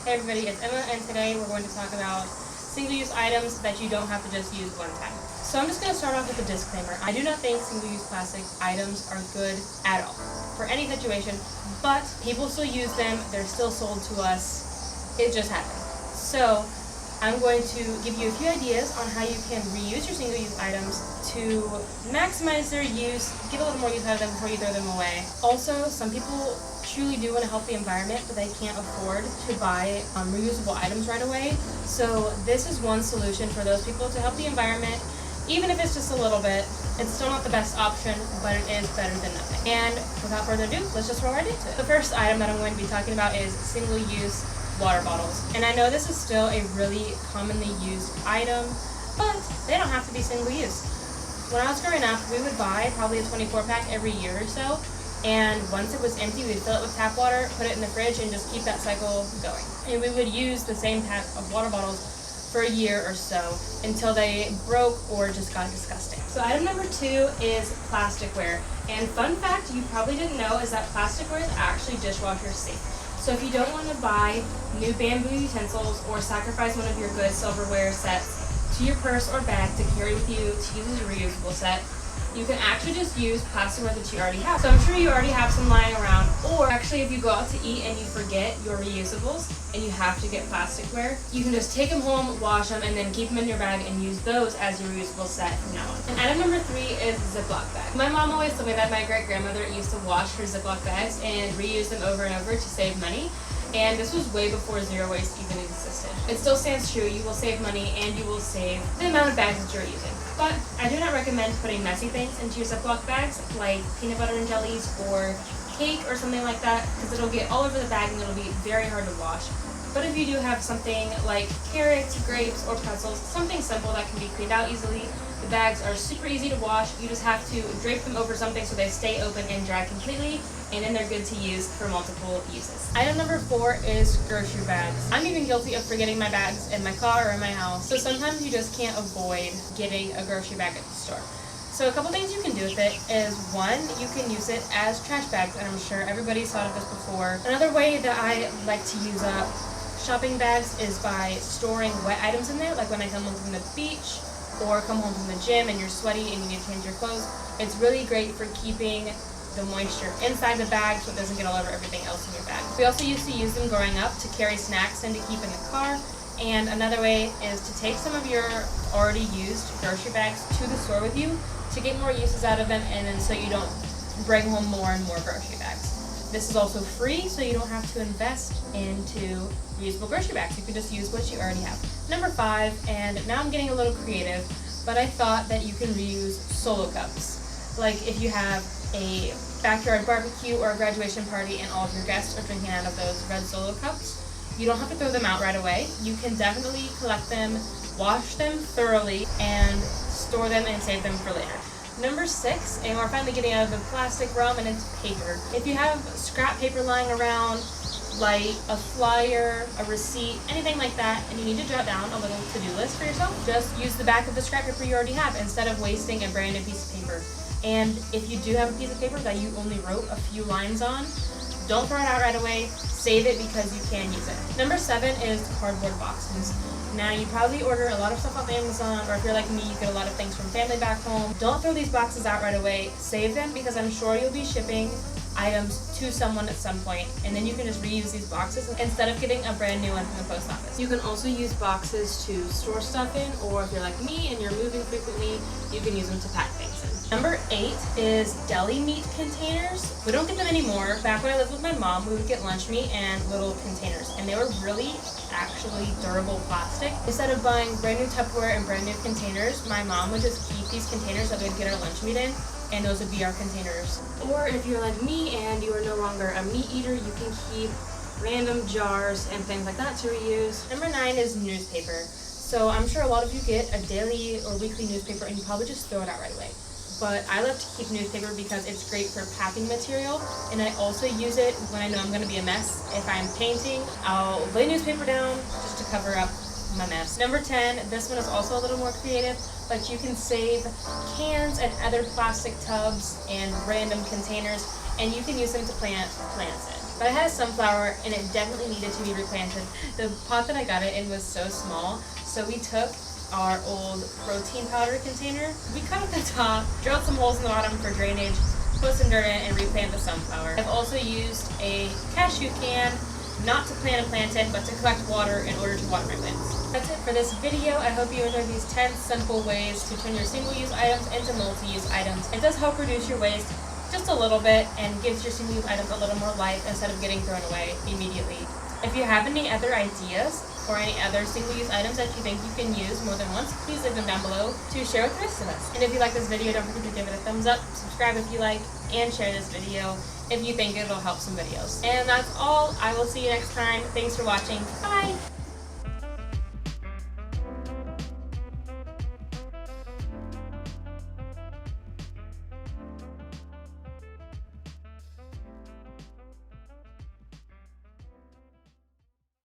Hey everybody, it's Emma, and today we're going to talk about single-use items that you don't have to just use one time. So I'm just going to start off with a disclaimer. I do not think single-use plastic items are good at all for any situation, but people still use them, they're still sold to us, it just happens. So I'm going to give you a few ideas on how you can reuse your single-use items to maximize their use, get a little more use out of them before you throw them away. Also, some people truly do want to help the environment, but they can't afford to buy reusable items right away. So this is one solution for those people to help the environment, even if it's just a little bit. It's still not the best option, but it is better than nothing. And without further ado, let's just roll right into it. The first item that I'm going to be talking about is single-use water bottles. And I know this is still a really commonly used item, but they don't have to be single-use. When I was growing up, we would buy probably a 24-pack every year or so, and once it was empty, we'd fill it with tap water, put it in the fridge, and just keep that cycle going. And we would use the same pack of water bottles for a year or so until they broke or just got disgusting. So item number 2 is plasticware. And fun fact you probably didn't know is that plasticware is actually dishwasher safe. So if you don't want to buy new bamboo utensils or sacrifice one of your good silverware sets to your purse or bag to carry with you to use as a reusable set, you can actually just use plasticware that you already have. So I'm sure you already have some lying around, or actually if you go out to eat and you forget your reusables and you have to get plasticware, you can just take them home, wash them, and then keep them in your bag and use those as your reusable set from now on. And item number 3 is Ziploc bag. My mom always told me that my great-grandmother used to wash her Ziploc bags and reuse them over and over to save money. And this was way before zero waste even existed. It still stands true. You will save money and you will save the amount of bags that you're using. But I do not recommend putting messy things into your Ziploc bags, like peanut butter and jellies or cake or something like that, because it'll get all over the bag and it'll be very hard to wash. But if you do have something like carrots, grapes, or pretzels, something simple that can be cleaned out easily, the bags are super easy to wash. You just have to drape them over something so they stay open and dry completely, and then they're good to use for multiple uses. Item number 4 is grocery bags. I'm even guilty of forgetting my bags in my car or in my house, so sometimes you just can't avoid getting a grocery bag at the store. So a couple things you can do with it is, one, you can use it as trash bags, and I'm sure everybody's thought of this before. Another way that I like to use up shopping bags is by storing wet items in there, like when I come home from the beach or come home from the gym and you're sweaty and you need to change your clothes. It's really great for keeping the moisture inside the bag so it doesn't get all over everything else in your bag. We also used to use them growing up to carry snacks and to keep in the car. And another way is to take some of your already used grocery bags to the store with you to get more uses out of them, and then so you don't bring home more and more grocery bags. This is also free, so you don't have to invest into reusable grocery bags. You can just use what you already have. Number 5, and now I'm getting a little creative, but I thought that you can reuse solo cups. Like if you have a backyard barbecue or a graduation party and all of your guests are drinking out of those red solo cups, you don't have to throw them out right away. You can definitely collect them, wash them thoroughly, and store them and save them for later. Number 6, and we're finally getting out of the plastic realm and into paper. If you have scrap paper lying around, like a flyer, a receipt, anything like that, and you need to jot down a little to-do list for yourself, just use the back of the scrap paper you already have instead of wasting a brand new piece of paper. And if you do have a piece of paper that you only wrote a few lines on, don't throw it out right away. Save it because you can use it. Number 7 is cardboard boxes. Now, you probably order a lot of stuff off Amazon, or if you're like me, you get a lot of things from family back home. Don't throw these boxes out right away. Save them, because I'm sure you'll be shipping items to someone at some point, and then you can just reuse these boxes instead of getting a brand new one from the post office. You can also use boxes to store stuff in, or if you're like me and you're moving frequently, you can use them to pack things in. Number 8 is deli meat containers. We don't get them anymore. Back when I lived with my mom, we would get lunch meat and little containers, and they were really actually durable plastic. Instead of buying brand new Tupperware and brand new containers, my mom would just keep these containers that we'd get our lunch meat in, and those would be our containers. Or if you're like me and you are no longer a meat eater, you can keep random jars and things like that to reuse. Number 9 is newspaper. So I'm sure a lot of you get a daily or weekly newspaper and you probably just throw it out right away. But I love to keep newspaper because it's great for packing material, and I also use it when I know I'm going to be a mess. If I'm painting, I'll lay newspaper down just to cover up my mess. Number 10, this one is also a little more creative, but you can save cans and other plastic tubs and random containers, and you can use them to plant plants in. But I had a sunflower and it definitely needed to be replanted. The pot that I got it in was so small, so we took our old protein powder container, we cut up the top, drilled some holes in the bottom for drainage, put some dirt in it, and replanted the sunflower. I've also used a cashew can, not to plant a plantain, but to collect water in order to water my plants. That's it for this video. I hope you enjoyed these 10 simple ways to turn your single-use items into multi-use items. It does help reduce your waste just a little bit and gives your single-use items a little more life instead of getting thrown away immediately. If you have any other ideas or any other single-use items that you think you can use more than once, please leave them down below to share with the rest of us. And if you like this video, don't forget to give it a thumbs up, subscribe if you like, and share this video if you think it'll help somebody else. And that's all. I will see you next time. Thanks for watching. Bye!